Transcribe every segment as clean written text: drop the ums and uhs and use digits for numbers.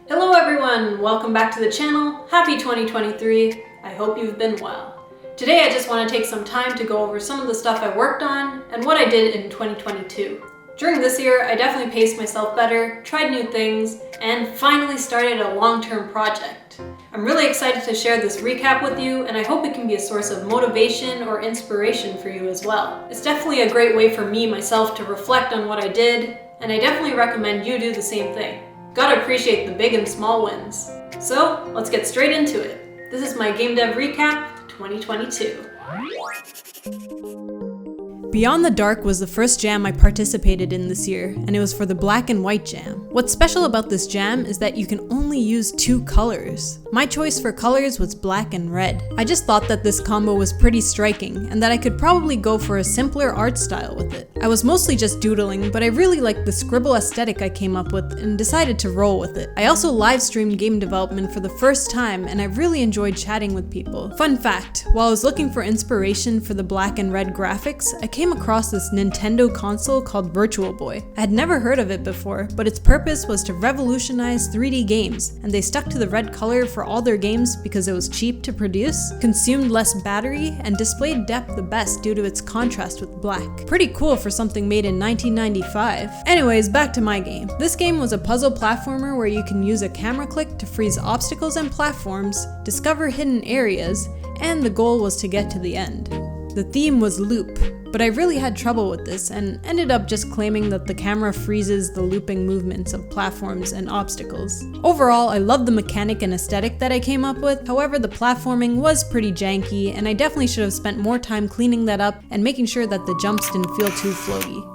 Hello everyone, welcome back to the channel. Happy 2023. I hope you've been well. Today I just want to take some time to go over some of the stuff I worked on and what I did in 2022. During this year, I definitely paced myself better, tried new things, and finally started a long-term project. I'm really excited to share this recap with you, and I hope it can be a source of motivation or inspiration for you as well. It's definitely a great way for me myself to reflect on what I did, and I definitely recommend you do the same thing. Gotta appreciate the big and small wins. So, let's get straight into it. This is my Game Dev Recap 2022. Beyond the Dark was the first jam I participated in this year, and it was for the Black and White Jam. What's special about this jam is that you can only use 2 colors. My choice for colors was black and red. I just thought that this combo was pretty striking, and that I could probably go for a simpler art style with it. I was mostly just doodling, but I really liked the scribble aesthetic I came up with and decided to roll with it. I also live streamed game development for the first time, and I really enjoyed chatting with people. Fun fact, while I was looking for inspiration for the black and red graphics, I came across this Nintendo console called Virtual Boy. I had never heard of it before, but its purpose was to revolutionize 3D games, and they stuck to the red color for all their games because it was cheap to produce, consumed less battery, and displayed depth the best due to its contrast with black. Pretty cool for something made in 1995. Anyways, back to my game. This game was a puzzle platformer where you can use a camera click to freeze obstacles and platforms, discover hidden areas, and the goal was to get to the end. The theme was loop, but I really had trouble with this and ended up just claiming that the camera freezes the looping movements of platforms and obstacles. Overall, I loved the mechanic and aesthetic that I came up with, however the platforming was pretty janky and I definitely should have spent more time cleaning that up and making sure that the jumps didn't feel too floaty.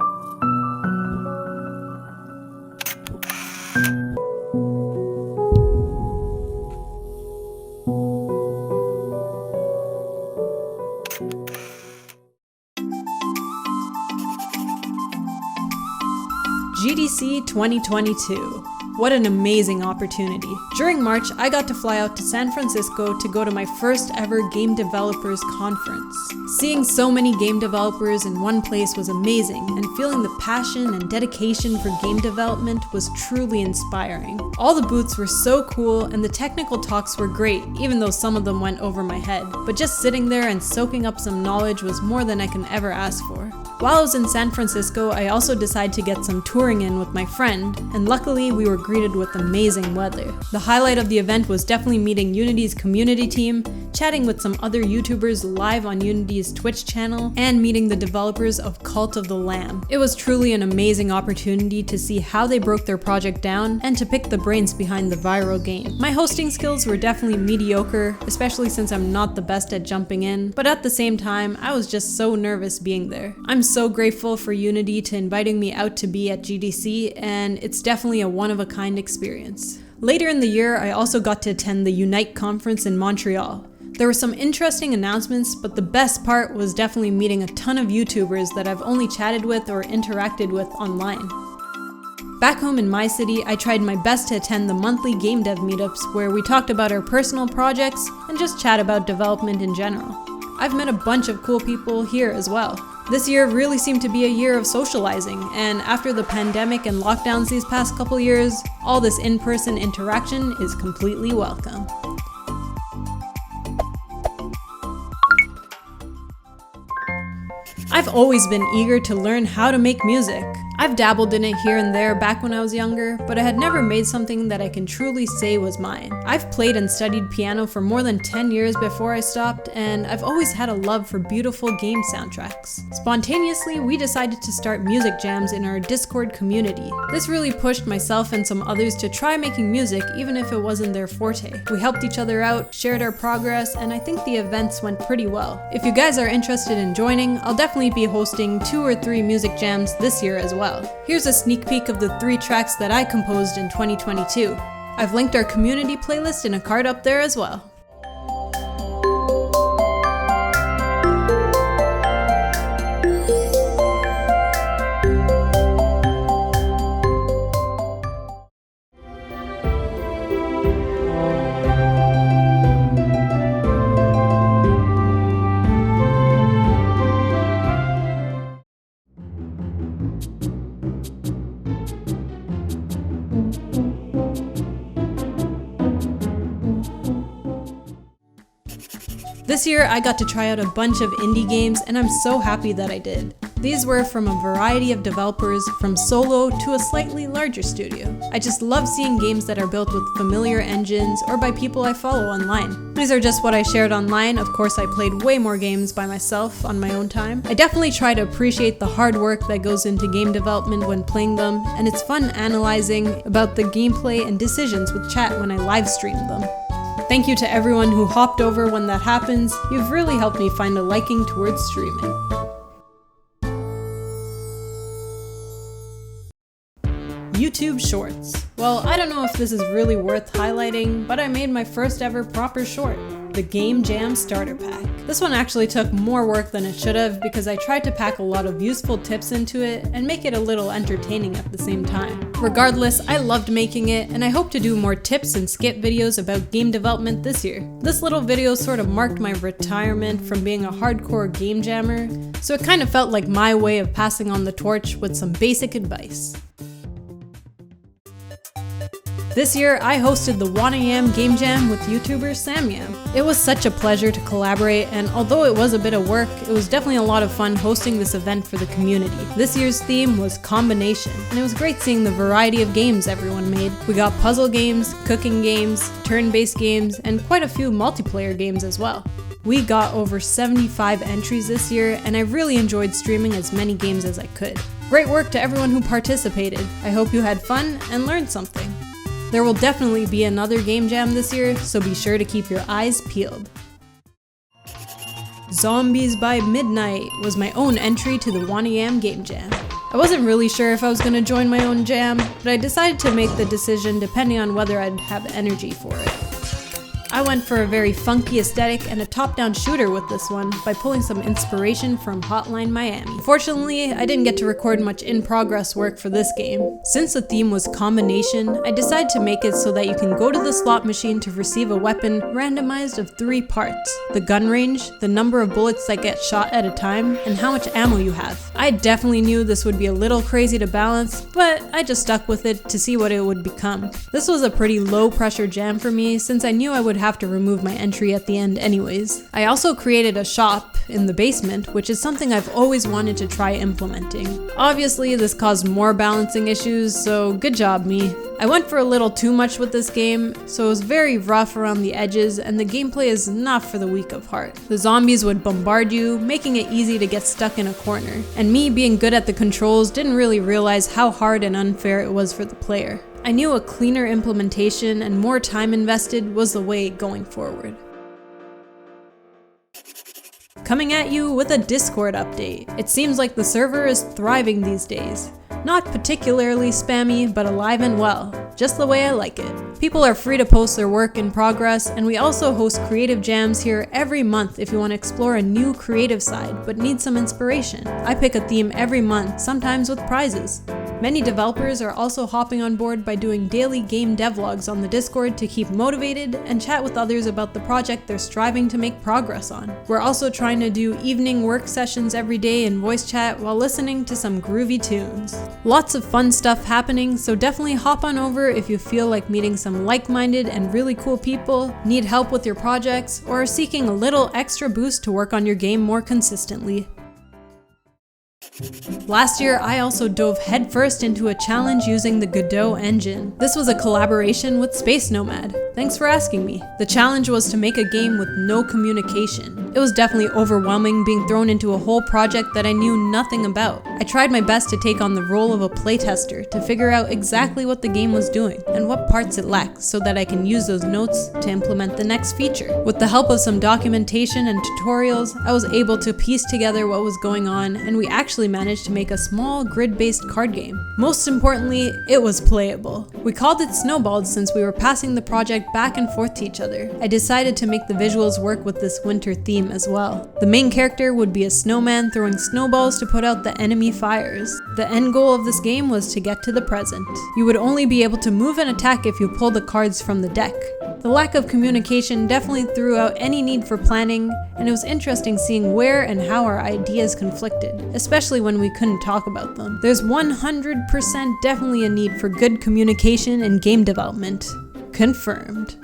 GDC 2022. What an amazing opportunity. During March, I got to fly out to San Francisco to go to my first ever Game Developers Conference. Seeing so many game developers in one place was amazing, and feeling the passion and dedication for game development was truly inspiring. All the booths were so cool, and the technical talks were great, even though some of them went over my head. But just sitting there and soaking up some knowledge was more than I can ever ask for. While I was in San Francisco, I also decided to get some touring in with my friend, and luckily we were greeted with amazing weather. The highlight of the event was definitely meeting Unity's community team, chatting with some other YouTubers live on Unity's Twitch channel, and meeting the developers of Cult of the Lamb. It was truly an amazing opportunity to see how they broke their project down and to pick the brains behind the viral game. My hosting skills were definitely mediocre, especially since I'm not the best at jumping in, but at the same time, I was just so nervous being there. I'm so grateful for Unity to inviting me out to be at GDC, and it's definitely a one-of-a-kind experience. Later in the year, I also got to attend the Unite conference in Montreal. There were some interesting announcements, but the best part was definitely meeting a ton of YouTubers that I've only chatted with or interacted with online. Back home in my city, I tried my best to attend the monthly game dev meetups where we talked about our personal projects and just chat about development in general. I've met a bunch of cool people here as well. This year really seemed to be a year of socializing, and after the pandemic and lockdowns these past couple years, all this in-person interaction is completely welcome. I've always been eager to learn how to make music. I've dabbled in it here and there back when I was younger, but I had never made something that I can truly say was mine. I've played and studied piano for more than 10 years before I stopped, and I've always had a love for beautiful game soundtracks. Spontaneously, we decided to start music jams in our Discord community. This really pushed myself and some others to try making music even if it wasn't their forte. We helped each other out, shared our progress, and I think the events went pretty well. If you guys are interested in joining, I'll definitely be hosting 2 or 3 music jams this year as well. Here's a sneak peek of the 3 tracks that I composed in 2022. I've linked our community playlist in a card up there as well. This year, I got to try out a bunch of indie games, and I'm so happy that I did. These were from a variety of developers, from solo to a slightly larger studio. I just love seeing games that are built with familiar engines or by people I follow online. These are just what I shared online. Of course, I played way more games by myself on my own time. I definitely try to appreciate the hard work that goes into game development when playing them, and it's fun analyzing about the gameplay and decisions with chat when I live stream them. Thank you to everyone who hopped over when that happens. You've really helped me find a liking towards streaming. YouTube Shorts. Well, I don't know if this is really worth highlighting, but I made my first ever proper short, the Game Jam Starter Pack. This one actually took more work than it should have because I tried to pack a lot of useful tips into it and make it a little entertaining at the same time. Regardless, I loved making it, and I hope to do more tips and skit videos about game development this year. This little video sort of marked my retirement from being a hardcore game jammer, so it kind of felt like my way of passing on the torch with some basic advice. This year, I hosted the Yam Game Jam with YouTuber Samyam. It was such a pleasure to collaborate, and although it was a bit of work, it was definitely a lot of fun hosting this event for the community. This year's theme was combination, and it was great seeing the variety of games everyone made. We got puzzle games, cooking games, turn-based games, and quite a few multiplayer games as well. We got over 75 entries this year, and I really enjoyed streaming as many games as I could. Great work to everyone who participated. I hope you had fun and learned something. There will definitely be another game jam this year, so be sure to keep your eyes peeled. Zombies by Midnight was my own entry to the Wannibe Game Jam. I wasn't really sure if I was going to join my own jam, but I decided to make the decision depending on whether I'd have energy for it. I went for a very funky aesthetic and a top-down shooter with this one by pulling some inspiration from Hotline Miami. Fortunately, I didn't get to record much in-progress work for this game. Since the theme was combination, I decided to make it so that you can go to the slot machine to receive a weapon randomized of 3 parts: the gun range, the number of bullets that get shot at a time, and how much ammo you have. I definitely knew this would be a little crazy to balance, but I just stuck with it to see what it would become. This was a pretty low-pressure jam for me since I knew I would have to remove my entry at the end anyways. I also created a shop in the basement, which is something I've always wanted to try implementing. Obviously, this caused more balancing issues, so good job me. I went for a little too much with this game, so it was very rough around the edges, and the gameplay is not for the weak of heart. The zombies would bombard you, making it easy to get stuck in a corner, and me being good at the controls didn't really realize how hard and unfair it was for the player. I knew a cleaner implementation and more time invested was the way going forward. Coming at you with a Discord update. It seems like the server is thriving these days. Not particularly spammy, but alive and well, just the way I like it. People are free to post their work in progress, and we also host creative jams here every month if you want to explore a new creative side but need some inspiration. I pick a theme every month, sometimes with prizes. Many developers are also hopping on board by doing daily game devlogs on the Discord to keep motivated and chat with others about the project they're striving to make progress on. We're also trying to do evening work sessions every day in voice chat while listening to some groovy tunes. Lots of fun stuff happening, so definitely hop on over if you feel like meeting some like-minded and really cool people, need help with your projects, or are seeking a little extra boost to work on your game more consistently. Last year, I also dove headfirst into a challenge using the Godot engine. This was a collaboration with Space Nomad. Thanks for asking me. The challenge was to make a game with no communication. It was definitely overwhelming being thrown into a whole project that I knew nothing about. I tried my best to take on the role of a playtester to figure out exactly what the game was doing and what parts it lacked so that I can use those notes to implement the next feature. With the help of some documentation and tutorials, I was able to piece together what was going on, and we actually managed to make a small grid-based card game. Most importantly, it was playable. We called it Snowballed since we were passing the project back and forth to each other. I decided to make the visuals work with this winter theme as well. The main character would be a snowman throwing snowballs to put out the enemy fires. The end goal of this game was to get to the present. You would only be able to move and attack if you pull the cards from the deck. The lack of communication definitely threw out any need for planning, and it was interesting seeing where and how our ideas conflicted, especially when we couldn't talk about them. There's 100% definitely a need for good communication in game development. Confirmed.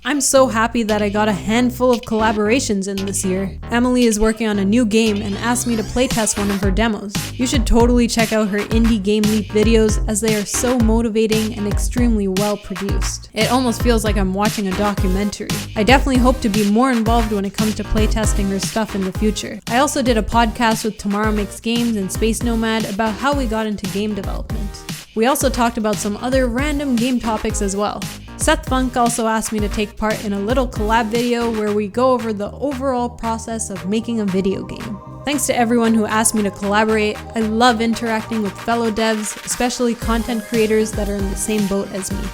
I'm so happy that I got a handful of collaborations in this year. Emily is working on a new game and asked me to playtest one of her demos. You should totally check out her Indie Game Leap videos as they are so motivating and extremely well produced. It almost feels like I'm watching a documentary. I definitely hope to be more involved when it comes to playtesting her stuff in the future. I also did a podcast with Tomorrow Makes Games and Space Nomad about how we got into game development. We also talked about some other random game topics as well. Seth Funk also asked me to take part in a little collab video where we go over the overall process of making a video game. Thanks to everyone who asked me to collaborate. I love interacting with fellow devs, especially content creators that are in the same boat as me.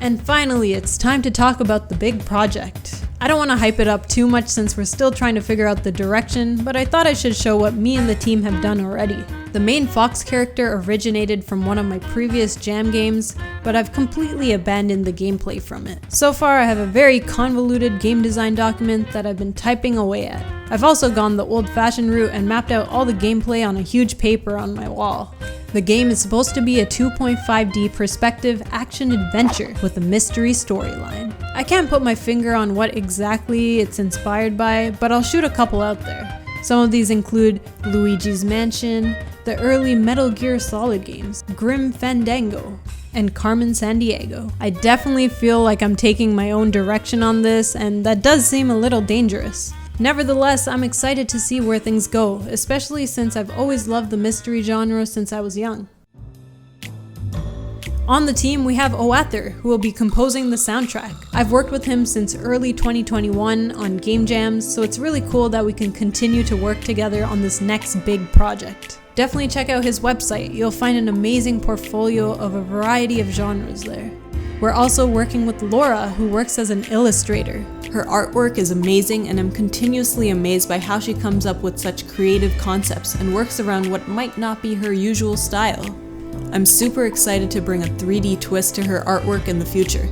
And finally, it's time to talk about the big project. I don't want to hype it up too much since we're still trying to figure out the direction, but I thought I should show what me and the team have done already. The main Fox character originated from one of my previous Jam games, but I've completely abandoned the gameplay from it. So far, I have a very convoluted game design document that I've been typing away at. I've also gone the old-fashioned route and mapped out all the gameplay on a huge paper on my wall. The game is supposed to be a 2.5D perspective action-adventure with a mystery storyline. I can't put my finger on what exactly it's inspired by, but I'll shoot a couple out there. Some of these include Luigi's Mansion, the early Metal Gear Solid games, Grim Fandango, and Carmen Sandiego. I definitely feel like I'm taking my own direction on this, and that does seem a little dangerous. Nevertheless, I'm excited to see where things go, especially since I've always loved the mystery genre since I was young. On the team, we have Oather, who will be composing the soundtrack. I've worked with him since early 2021 on game jams, so it's really cool that we can continue to work together on this next big project. Definitely check out his website. You'll find an amazing portfolio of a variety of genres there. We're also working with Laura, who works as an illustrator. Her artwork is amazing, and I'm continuously amazed by how she comes up with such creative concepts and works around what might not be her usual style. I'm super excited to bring a 3D twist to her artwork in the future.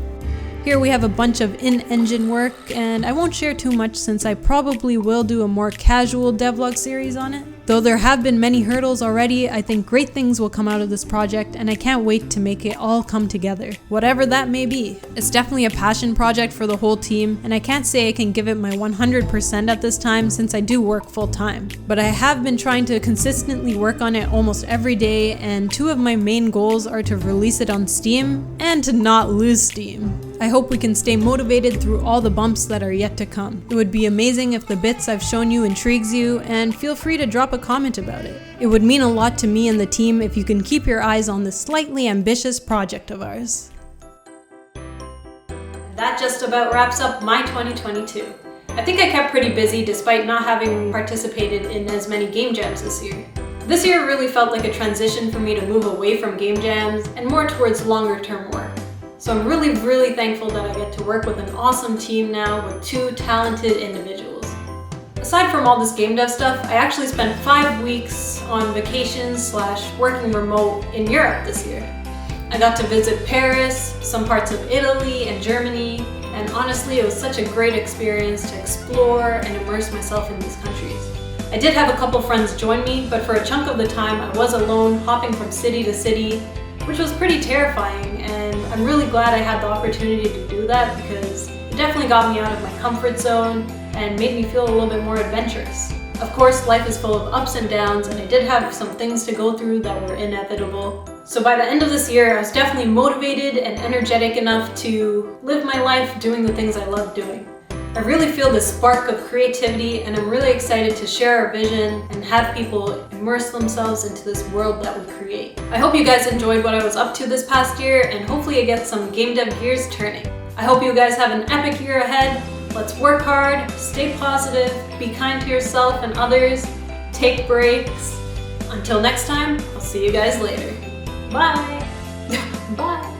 Here we have a bunch of in-engine work, and I won't share too much since I probably will do a more casual devlog series on it. Though there have been many hurdles already, I think great things will come out of this project, and I can't wait to make it all come together, whatever that may be. It's definitely a passion project for the whole team, and I can't say I can give it my 100% at this time since I do work full time. But I have been trying to consistently work on it almost every day, and two of my main goals are to release it on Steam and to not lose Steam. I hope we can stay motivated through all the bumps that are yet to come. It would be amazing if the bits I've shown you intrigues you, and feel free to drop a comment about it. It would mean a lot to me and the team if you can keep your eyes on this slightly ambitious project of ours. That just about wraps up my 2022. I think I kept pretty busy despite not having participated in as many game jams this year. This year really felt like a transition for me to move away from game jams and more towards longer term work. So I'm really thankful that I get to work with an awesome team now with two talented individuals. Aside from all this game dev stuff, I actually spent 5 weeks on vacations / working remote in Europe this year. I got to visit Paris, some parts of Italy and Germany, and honestly it was such a great experience to explore and immerse myself in these countries. I did have a couple friends join me, but for a chunk of the time I was alone, hopping from city to city, which was pretty terrifying, and I'm really glad I had the opportunity to do that because it definitely got me out of my comfort zone and made me feel a little bit more adventurous. Of course, life is full of ups and downs, and I did have some things to go through that were inevitable, So by the end of this year, I was definitely motivated and energetic enough to live my life doing the things I love doing. I really feel this spark of creativity, and I'm really excited to share our vision and have people immerse themselves into this world that we create. I hope you guys enjoyed what I was up to this past year, and hopefully I get some game dev gears turning. I hope you guys have an epic year ahead. Let's work hard, stay positive, be kind to yourself and others, take breaks. Until next time, I'll see you guys later. Bye! Bye!